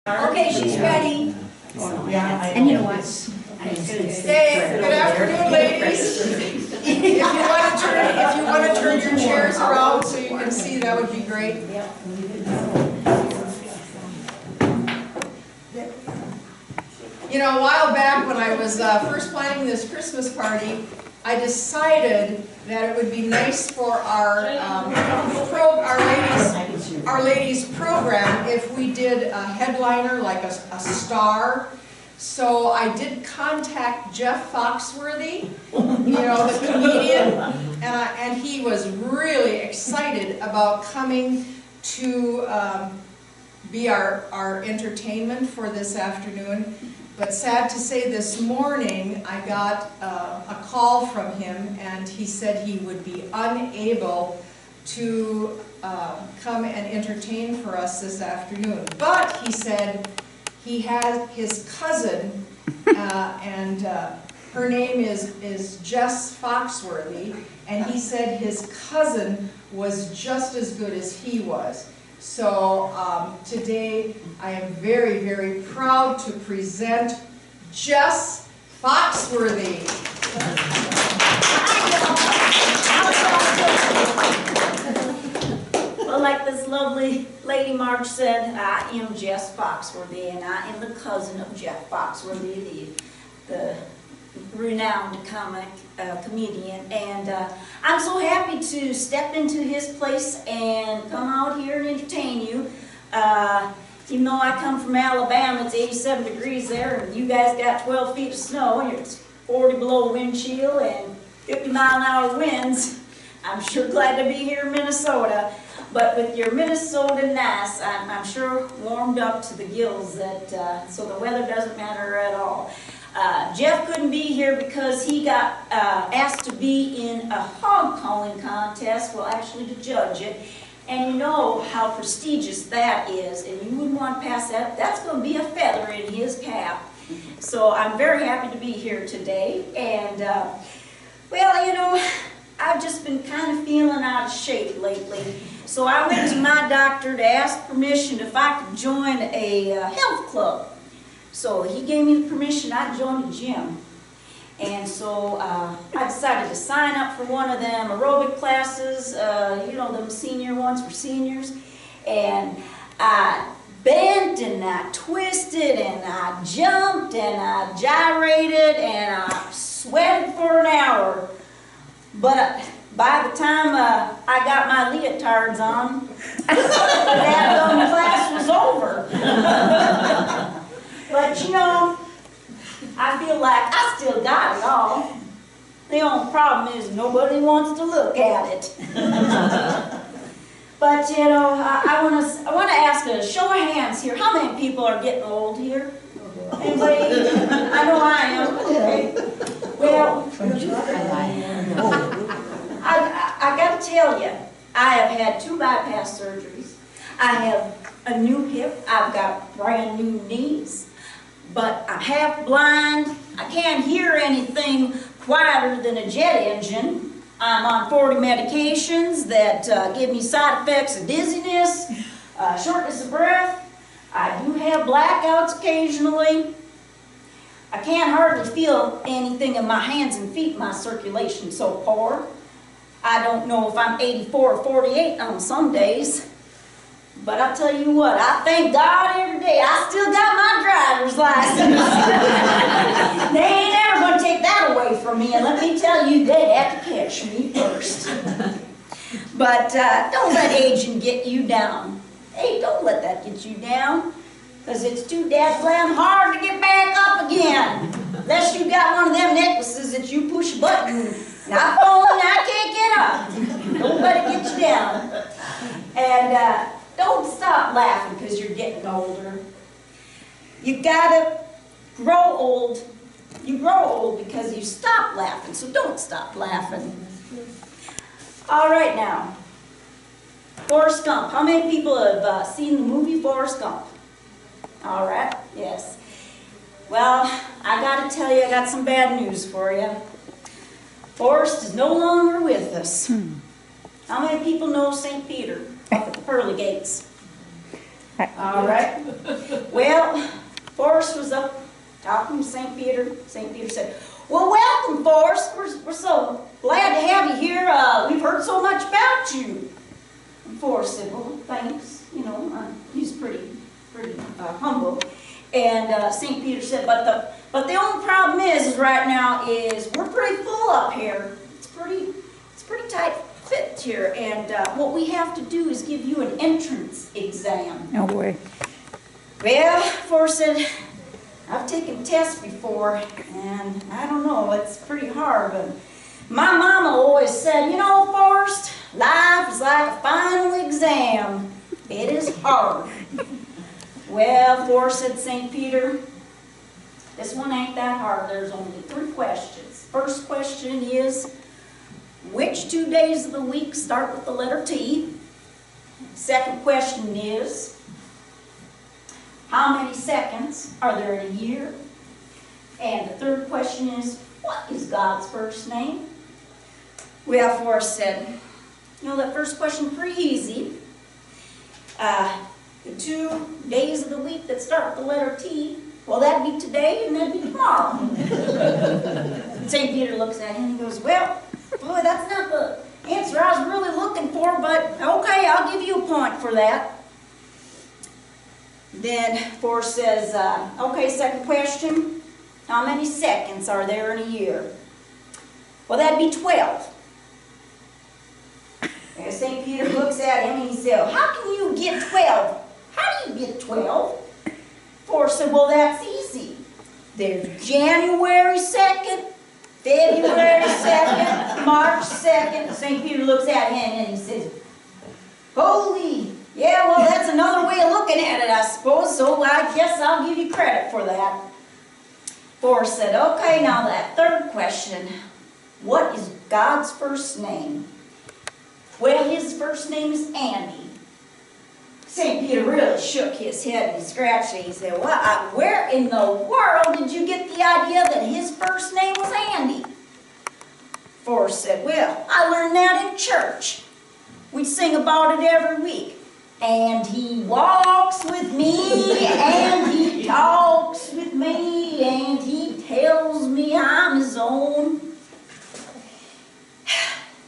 Okay, she's ready. And you know what? Hey, good afternoon, ladies. If you want to turn your chairs around so you can see, that would be great. You know, a while back when I was first planning this Christmas party, I decided that it would be nice for our ladies program if we did a headliner, like a star. So I did contact Jeff Foxworthy, you know, the comedian, and he was really excited about coming to be our entertainment for this afternoon. But sad to say, this morning I got a call from him, and he said he would be unable to come and entertain for us this afternoon. But he said he has his cousin, and her name is Jess Foxworthy, and he said his cousin was just as good as he was. So today I am very, very proud to present Jess Foxworthy. Well, like this lovely Lady Marge said, I am Jess Foxworthy, and I am the cousin of Jeff Foxworthy, the renowned comedian, and I'm so happy to step into his place and come out here and entertain you. Even though I come from Alabama, it's 87 degrees there, and you guys got 12 feet of snow, and it's 40 below wind chill and 50-mile-an-hour winds. I'm sure glad to be here in Minnesota. But with your Minnesota nice, I'm sure warmed up to the gills, that so the weather doesn't matter at all. Jeff couldn't be here because he got asked to be in a hog calling contest, well, actually to judge it. And you know how prestigious that is, and you wouldn't want to pass that. That's going to be a feather in his cap. So I'm very happy to be here today. And, well, you know, I've just been kind of feeling out of shape lately. So I went to my doctor to ask permission if I could join a health club. So he gave me the permission. I joined a gym. And so I decided to sign up for one of them aerobic classes, you know, them senior ones for seniors. And I bent and I twisted and I jumped and I gyrated and I sweated for an hour. But by the time I got my leotards on, that class was over. But you know, I feel like I still got it all. The only problem is nobody wants to look at it. But you know, I want to ask a show of hands here. How many people are getting old here? Anybody? I know I am. Okay. Well, I got to tell you, I have had 2 bypass surgeries. I have a new hip. I've got brand new knees. But I'm half blind. I can't hear anything quieter than a jet engine. I'm on 40 medications that give me side effects of dizziness, shortness of breath. I do have blackouts occasionally. I can't hardly feel anything in my hands and feet. My circulation's so poor. I don't know if I'm 84 or 48 on some days. But I'll tell you what, I thank God every day I still got my driver's license. They ain't ever going to take that away from me, and let me tell you, they'd have to catch me first. But don't let aging get you down. Hey, don't let that get you down, because it's too dadglam hard to get back up again. Unless you got one of them necklaces that you push a button, and I fall and I can't get up. Don't let it get you down. And don't stop laughing because you're getting older. You gotta grow old. You grow old because you stop laughing, so don't stop laughing. All right now, Forrest Gump. How many people have seen the movie Forrest Gump? All right, yes. Well, I gotta tell you, I got some bad news for you. Forrest is no longer with us. How many people know St. Peter up at the pearly gates? All right. Well, Forrest was up talking to St. Peter. St. Peter said, well, welcome, Forrest. We're so glad to have you here. We've heard so much about you. And Forrest said, well, thanks. You know, he's pretty humble. And St. Peter said, but the only problem is right now is we're pretty full up here. It's pretty tight fit here, and what we have to do is give you an entrance exam. No way. Well, Forrest said, I've taken tests before, and I don't know, it's pretty hard, but my mama always said, you know, Forrest, life is like a final exam. It is hard. Well, Forrest said, St. Peter, this one ain't that hard. There's only 3 questions. First question is, which 2 days of the week start with the letter T? Second question is, how many seconds are there in a year? And the third question is, what is God's first name? Well, Forrest said, you know, that first question pretty easy. The 2 days of the week that start with the letter T, well, that'd be today and that'd be tomorrow. St. Peter looks at him and goes, well, boy, that's not the answer I was really looking for, but okay, I'll give you a point for that. Then Forrest says, okay, second question, how many seconds are there in a year? Well, that'd be 12. And St. Peter looks at him and he said, how can you get 12? How do you get 12? Forrest said, well, that's easy. There's January 2nd, February 2nd, March 2nd. St. Peter looks at him and he says, holy, yeah, well, that's another way of looking at it, I suppose, so I guess I'll give you credit for that. Forrest said, okay, now that third question, what is God's first name? Well, his first name is Andy. St. Peter really shook his head and he scratched it. He said, well, where in the world did you get the idea that his first name was Andy? Forrest said, well, I learned that in church. We sing about it every week. And he walks with me, and he talks with me, and he tells me I'm his own.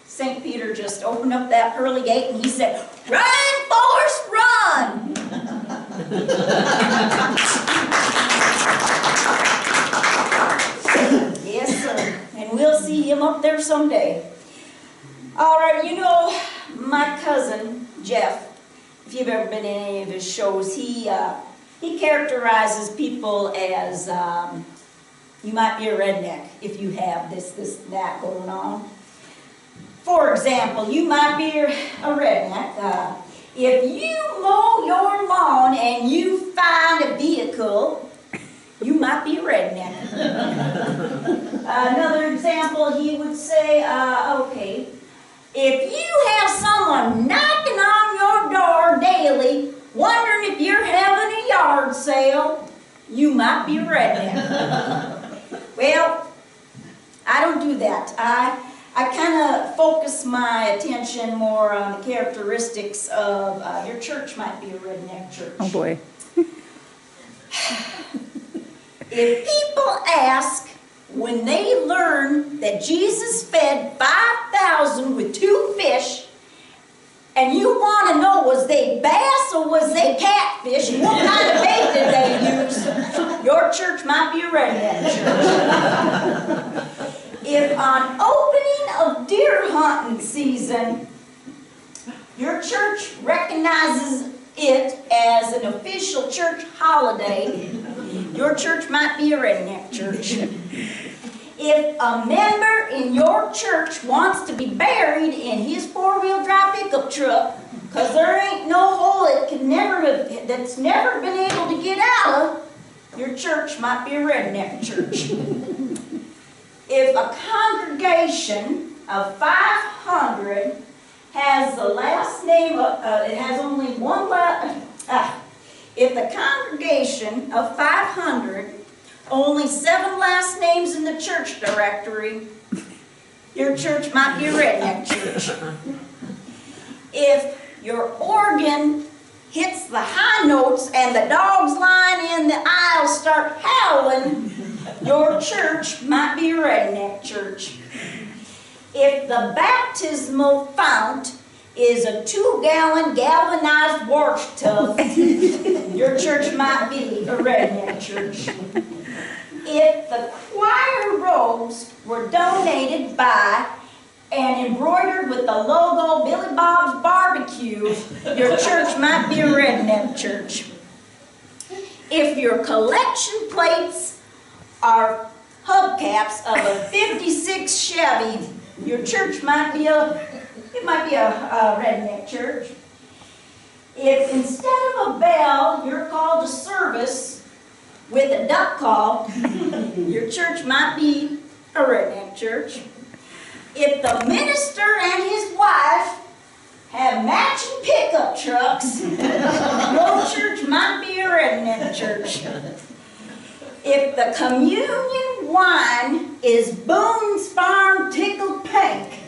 St. Peter just opened up that pearly gate and he said, run, Forrest, run! Yes, sir. And we'll see him up there someday. All right, you know, my cousin, Jeff, if you've ever been in any of his shows, he characterizes people as, you might be a redneck if you have this, that going on. For example, you might be a redneck. If you mow your lawn and you find a vehicle, you might be a redneck. Another example, he would say, okay, if you have someone knocking on your door daily, wondering if you're having a yard sale, you might be a redneck. Well, I don't do that. I kind of focus my attention more on the characteristics of your church might be a redneck church. Oh boy. If people ask when they learn that Jesus fed 5,000 with 2 fish, and you want to know, was they bass or was they catfish, and what kind of bait did they use, your church might be a redneck church. If on opening of deer hunting season, your church recognizes it as an official church holiday, your church might be a redneck church. If a member in your church wants to be buried in his 4-wheel drive pickup truck, because there ain't no hole that's never been able to get out of, your church might be a redneck church. If a congregation of 500 has the last name, it has only one if the congregation of 500, only 7 last names in the church directory, your church might be a redneck church. If your organ hits the high note notes and the dogs lying in the aisles start howling, your church might be a redneck church. If the baptismal fount is a 2-gallon galvanized wash tub, your church might be a redneck church. If the choir robes were donated by and embroidered with the logo Billy Bob's Barbecue, your church might be a redneck church. If your collection plates are hubcaps of a 56 Chevy, your church might be a redneck church. If instead of a bell, you're called to service with a duck call, your church might be a redneck church. If the minister and his wife have matching pickup trucks, your church might be a redneck church. If the communion wine is Boone's Farm tickled pink,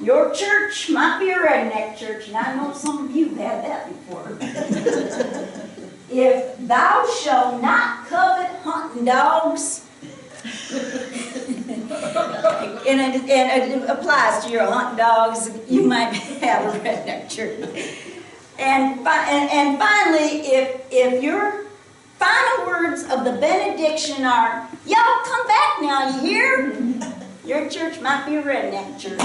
your church might be a redneck church, and I know some of you have had that before. If thou shalt not covet hunting dogs, and it applies to your hunting dogs, you might have a redneck church. And finally, if your final words of the benediction are, y'all come back now, you hear? Your church might be a redneck church.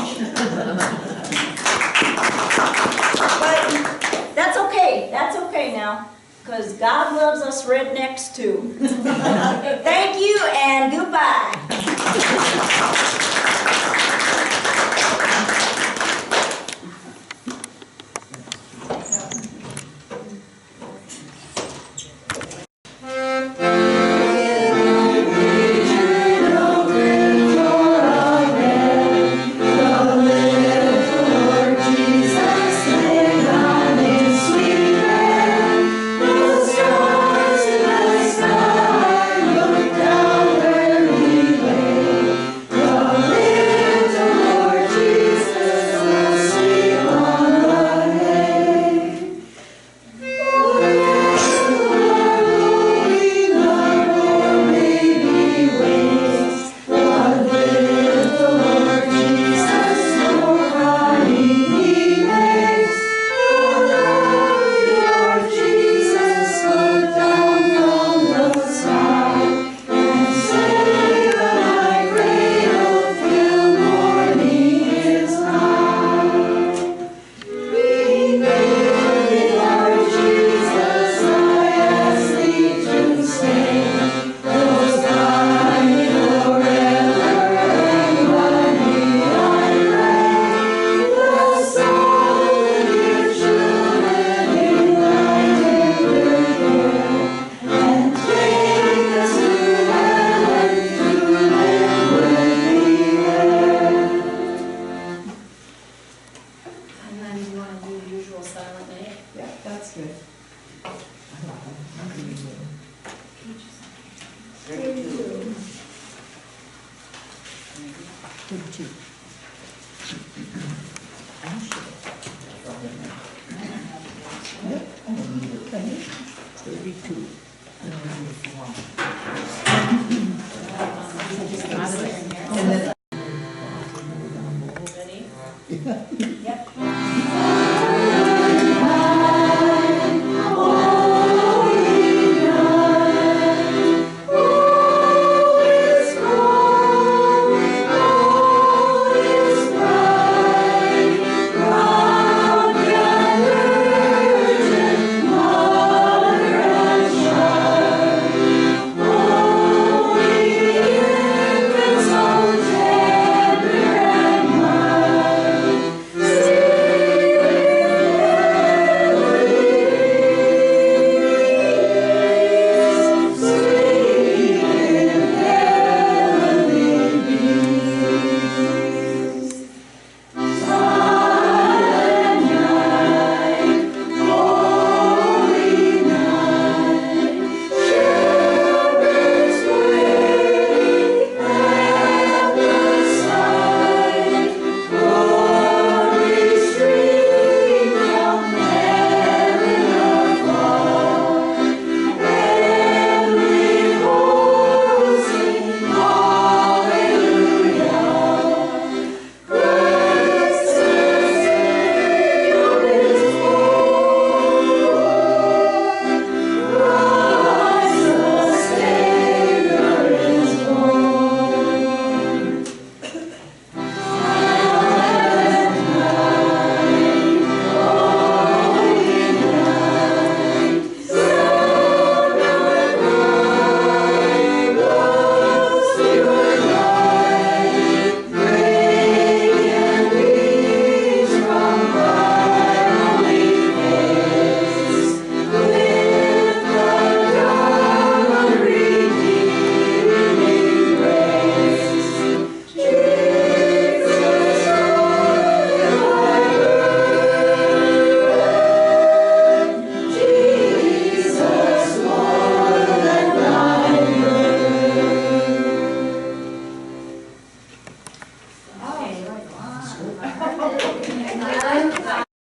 But that's okay now, because God loves us rednecks too. Thank you and goodbye.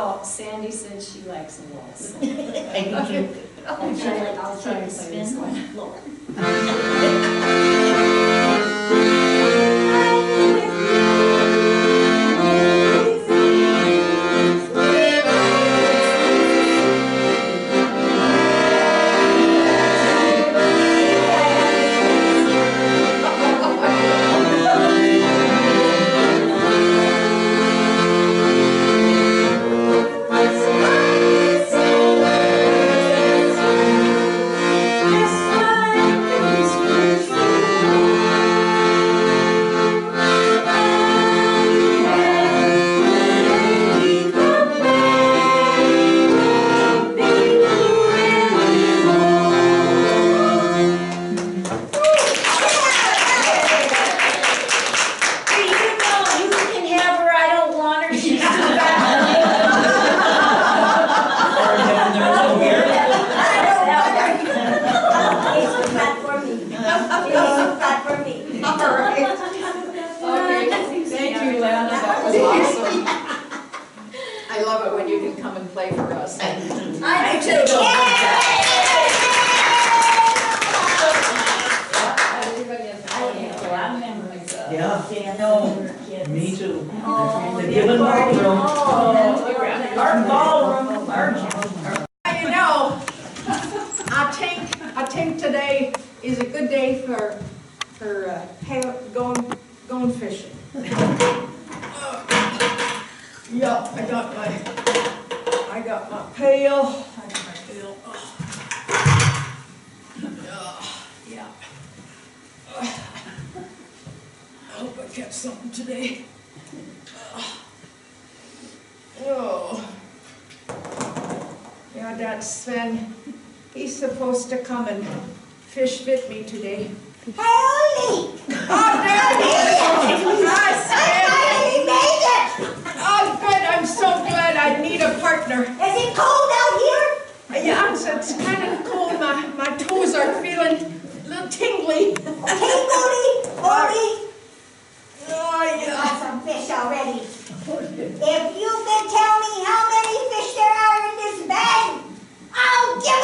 Oh, Sandy said she likes a waltz. I'll take the spin. I love it when you can come and play for us. I do too. Yeah, no, me too. Oh, They're giving ballroom. Our ballroom, our You know, I think today is a good day for going fishing. Yeah, I got my pail. I got my pail. Yeah. I hope I catch something today. Oh. Yeah, that's Sven. He's supposed to come and fish with me today. Holy! Oh, there he is! I finally made it! Oh, good. I'm so glad. I need a partner. Is it cold out here? Yeah, it's kind of cold. My toes are feeling a little tingly. Okay, Goldie, Oh, I yeah. got some fish already. If you can tell me how many fish there are in this bag, I'll give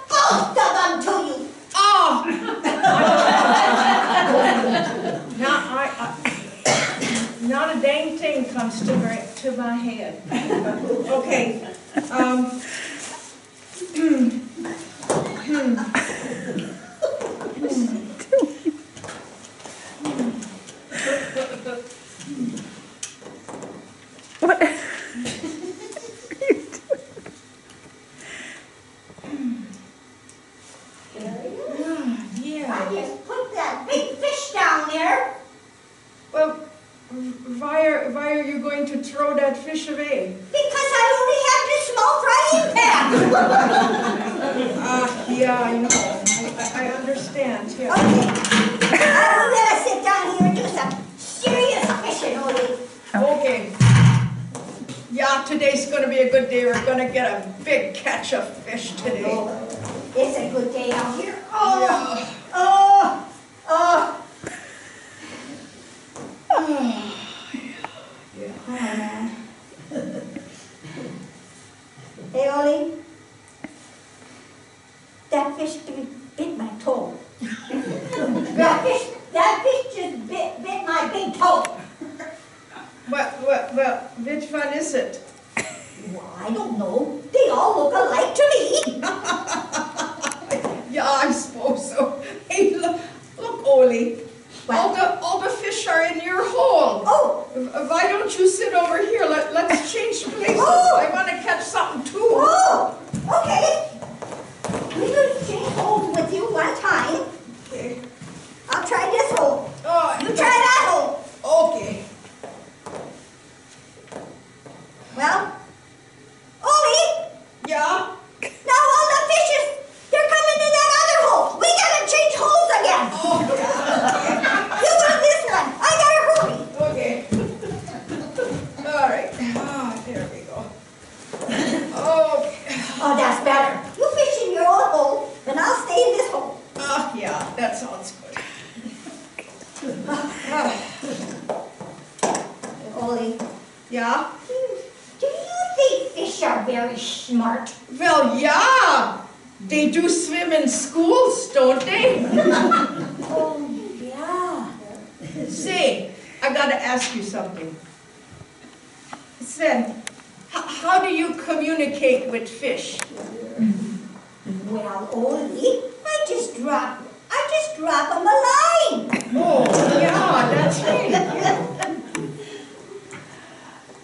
both of them to you. Oh! Not a dang thing comes to my head. Okay. What? Yeah. I just put that big fish down there. Well, why are you going to throw that fish away? Because I only have this small frying pan. Yeah, I know. I understand. Yeah. Okay. I'm gonna sit down here and do some serious fishing, Ollie. Okay. Yeah, today's gonna be a good day. We're gonna get a big catch of fish today. It's a good day out here. Yeah. Oh, man. Hey, Ollie. That fish bit my toe. that fish just bit my big toe. Well, which one is it? Well, I don't know. They all look alike to me. Yeah, I suppose so. Hey, look, Oli. What? All the fish are in your hole. Oh. Why don't you sit over here? Let's change places. Oh. I want to catch something too. Oh, okay. We could change holes with you one time. Okay. I'll try this hole. Oh, You try that hole. Okay. Well, Ollie, Yeah. now all the fishes, they're coming in that other hole. We gotta change holes again. Oh, You want this one. I gotta hurry. okay. All right. There we go. Okay. Oh, that's better. You fish in your own hole, and I'll stay in this hole. Yeah, that sounds good. Ollie, Yeah. fish are very smart. Well, yeah. They do swim in schools, don't they? Oh, yeah. Say, I gotta ask you something. Sven, how do you communicate with fish? Well, Oldie, I just drop them a line. Oh, yeah, that's right.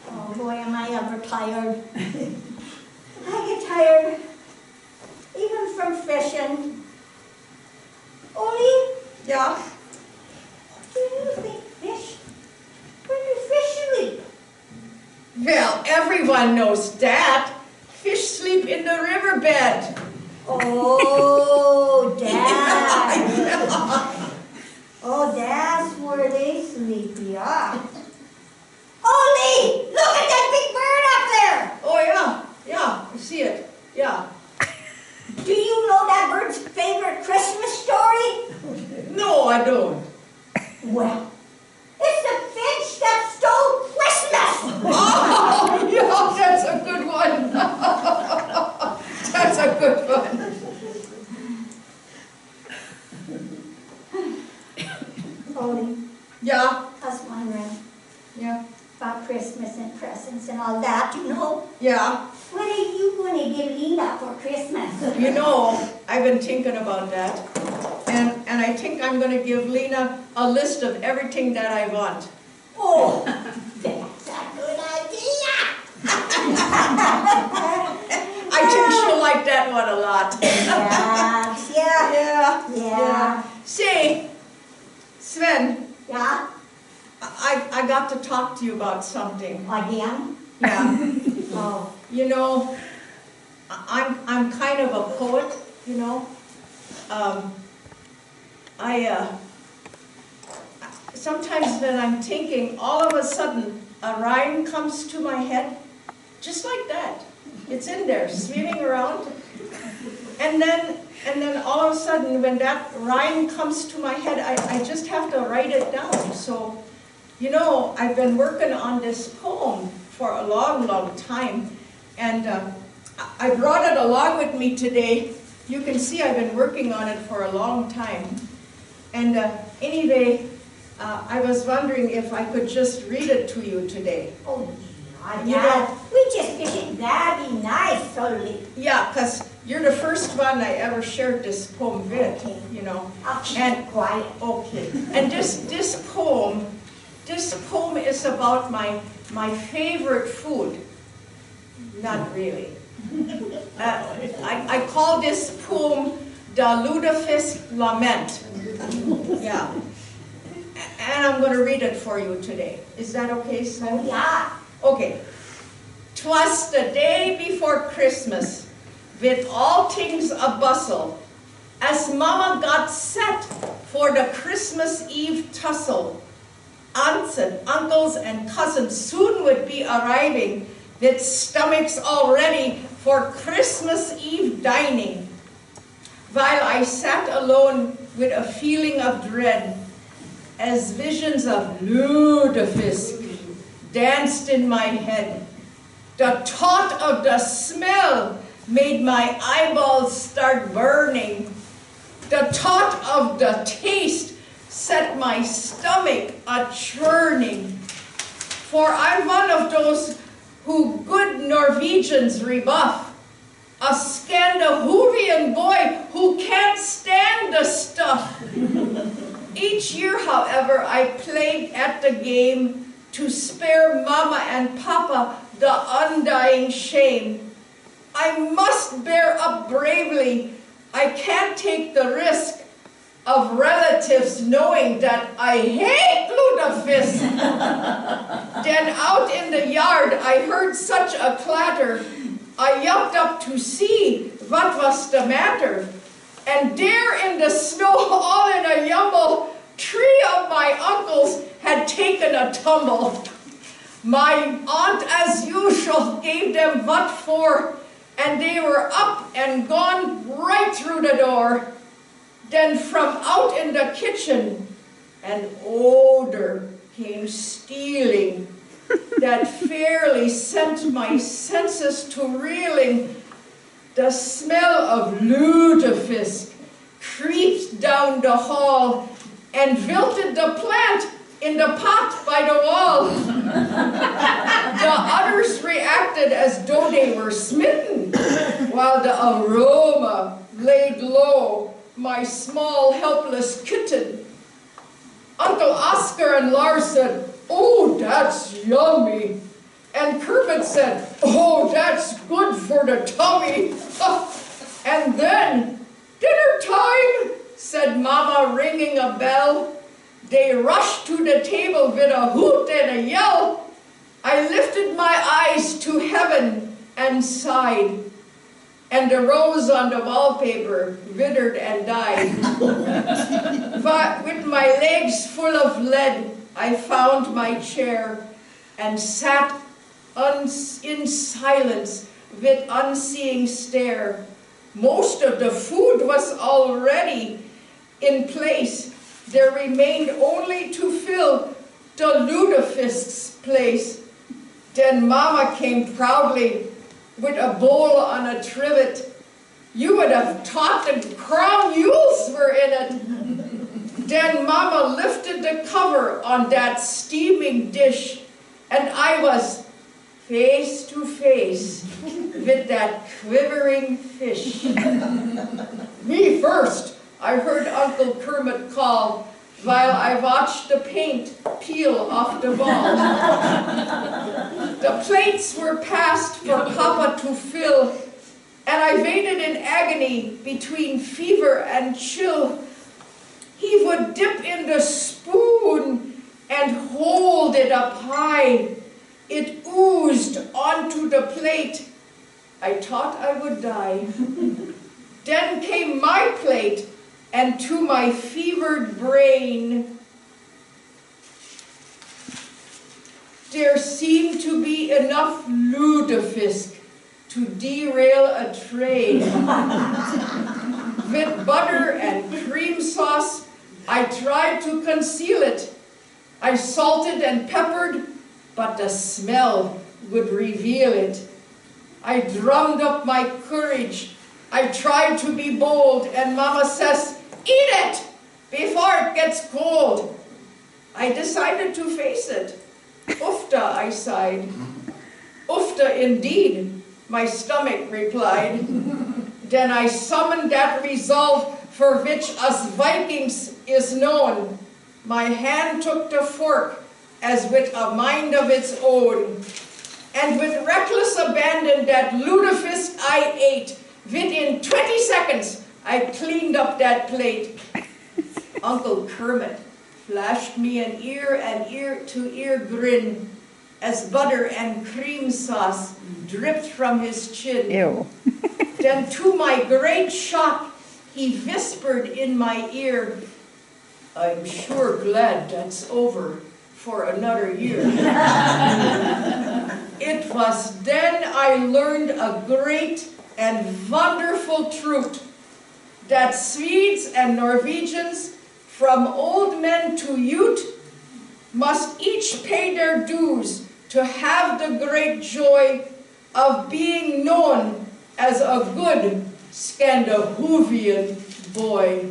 Oh boy, am I ever tired. I get tired, even from fishing. Oldie, Yeah. do you think where do fish sleep? Well, everyone knows that. Fish sleep in the riverbed. Oh, Dad. Oh, that's where they sleep, yeah. Oldie, look at that big bird up there. Oh, yeah. Yeah, I see it. Yeah. Do you know that bird's favorite Christmas story? No, I don't. Well, it's the finch that stole Christmas. Oh, yeah, that's a good one. That's a good one. Oldie, Yeah, I was wondering yeah, about Christmas and presents and all that, you know. yeah. What are you going to give Lena for Christmas? You know, I've been thinking about that. And I think I'm going to give Lena a list of everything that I want. Oh, that's a good idea. I think she'll like that one a lot. Yeah. Say, Sven, Yeah, I got to talk to you about something. again? Yeah. Oh, You know, I'm kind of a poet, you know. Sometimes when I'm thinking, all of a sudden, a rhyme comes to my head, just like that. It's in there, swimming around. And then all of a sudden, when that rhyme comes to my head, I just have to write it down. So, you know, I've been working on this poem for a long, long time. And I brought it along with me today. You can see I've been working on it for a long time. And anyway, I was wondering if I could just read it to you today. oh, yeah, You Dad. know- We just fishing. That'd be nice, Oldie. Yeah, because you're the first one I ever shared this poem with, Okay. you know. I'll keep And- it quiet. Okay. And this poem is about my favorite food. Not really. I call this poem the Lutefisk Lament. Yeah. And I'm going to read it for you today. Is that okay, Oh, Sven? yeah. Okay. 'Twas the day before Christmas, with all things a bustle, as Mama got set for the Christmas Eve tussle. Aunts and uncles and cousins soon would be arriving, with stomachs all ready for Christmas Eve dining. While I sat alone with a feeling of dread, as visions of lutefisk danced in my head. The thought of the smell made my eyeballs start burning. The thought of the taste set my stomach a-churning. For I'm one of those who good Norwegians rebuff, a Scandinavian boy who can't stand the stuff. Each year, however, I played at the game to spare Mama and Papa the undying shame. I must bear up bravely. I can't take the risk of relatives knowing that I hate lutefisk. Then out in the yard, I heard such a clatter. I yelped up to see what was the matter. And there in the snow, all in a jumble, 3 of my uncles had taken a tumble. My aunt, as usual, gave them what for, and they were up and gone right through the door. Then from out in the kitchen, an odor came stealing that fairly sent my senses to reeling. The smell of lutefisk creeped down the hall and wilted the plant in the pot by the wall. The others reacted as though they were smitten, while the aroma laid low my small helpless kitten. Uncle Oscar and Lars said, "Oh, that's yummy." And Kermit said, "Oh, that's good for the tummy." And then, "Dinner time," said Mama, ringing a bell. They rushed to the table with a hoot and a yell. I lifted my eyes to heaven and sighed, and the rose on the wallpaper withered and died. But with my legs full of lead, I found my chair and sat in silence with unseeing stare. Most of the food was already in place. There remained only to fill the lutefisk's place. Then Mama came proudly with a bowl on a trivet. You would have thought the crown jewels were in it. Then Mama lifted the cover on that steaming dish, and I was face to face with that quivering fish. "Me first," I heard Uncle Kermit call, while I watched the paint peel off the ball. The plates were passed for Papa to fill, and I waited in agony between fever and chill. He would dip in the spoon and hold it up high. It oozed onto the plate. I thought I would die. Then came my plate, and to my fevered brain, there seemed to be enough lutefisk to derail a train. With butter and cream sauce, I tried to conceal it. I salted and peppered, but the smell would reveal it. I drummed up my courage. I tried to be bold, and Mama says, "Eat it before it gets cold." I decided to face it. "Ufta," I sighed. "Ufta indeed," my stomach replied. Then I summoned that resolve for which us Vikings is known. My hand took the fork as with a mind of its own, and with reckless abandon that lutefisk I ate. Within 20 seconds, I cleaned up that plate. Uncle Kermit flashed me an ear-to-ear grin as butter and cream sauce dripped from his chin. Ew. Then to my great shock, he whispered in my ear, "I'm sure glad that's over for another year." It was then I learned a great and wonderful truth, that Swedes and Norwegians, from old men to youth, must each pay their dues to have the great joy of being known as a good Scandinavian boy.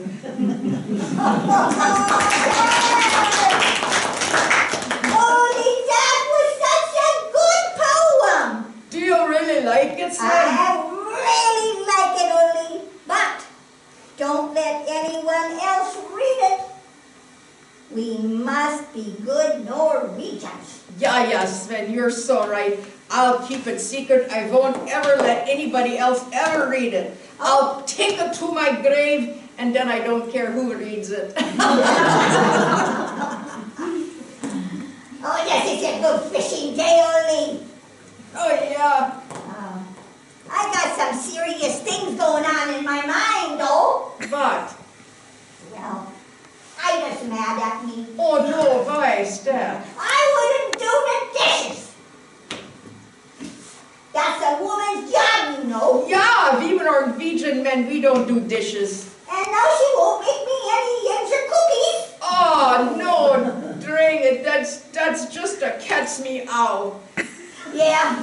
Only that was such a good poem. Do you really like it, Sven? I really like it, Oli, but don't let anyone else read it. We must be good Norwegians. Yeah, Sven, you're so right. I'll keep it secret. I won't ever let anybody else ever read it. I'll take it to my grave, and then I don't care who reads it. Oh, this is a good fishing day, Oli. Oh, yeah. I got some serious things going on in my mind, though. But, Well, Ida's mad at me. oh no, why, Steph? I wouldn't do the dishes. That's a woman's job, you know. Yeah, we Norwegian men, we don't do dishes. And now she won't make me any yams or cookies. Oh, no, dang it, that's That's just a catch me ow. Yeah.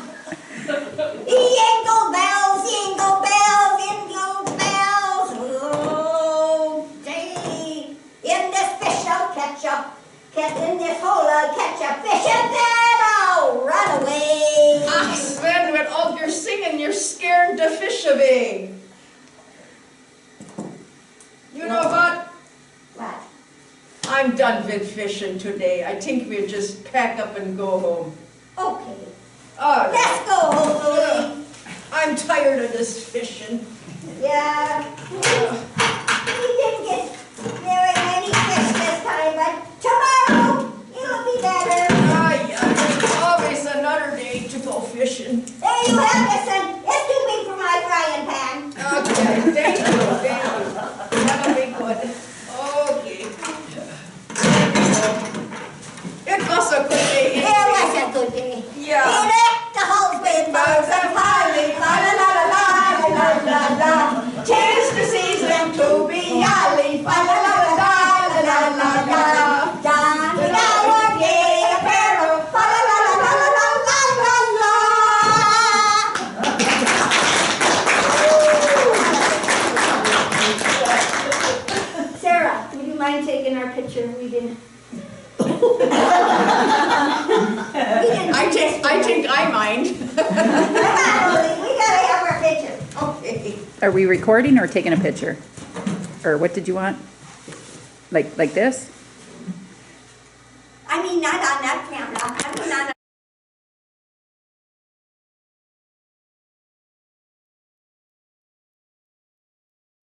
Jingle bells, jingle bells, jingle bells. Oh, gee. In this fish I'll catch a, in this hole I'll catch a fish and then I'll run away. Ach, Sven, with all your singing, you're scaring the fish away. You know what? What? I'm done with fishing today. I think we'll just pack up and go home. Okay. Oh, Let's go home, Louie. I'm tired of this fishing. Yeah. We didn't get very many fish this time, but tomorrow it'll be better. There's always another day to go fishing. There you have it, son. It's too big for my frying pan. Okay, thank you. That'll be good. Okay. It was a good day. It was a good day. Yeah. He left the husband, birds and piling, la la la la la la la la. Tis the season to be jolly, la la la la la la la la. John and our gay apparel, la la la la la la la la la. Sarah, would you mind taking our picture? We didn't. I think I mind. Come on, Lily, we gotta have our picture. Okay. Are we recording or taking a picture? Or what did you want? Like this? I mean, not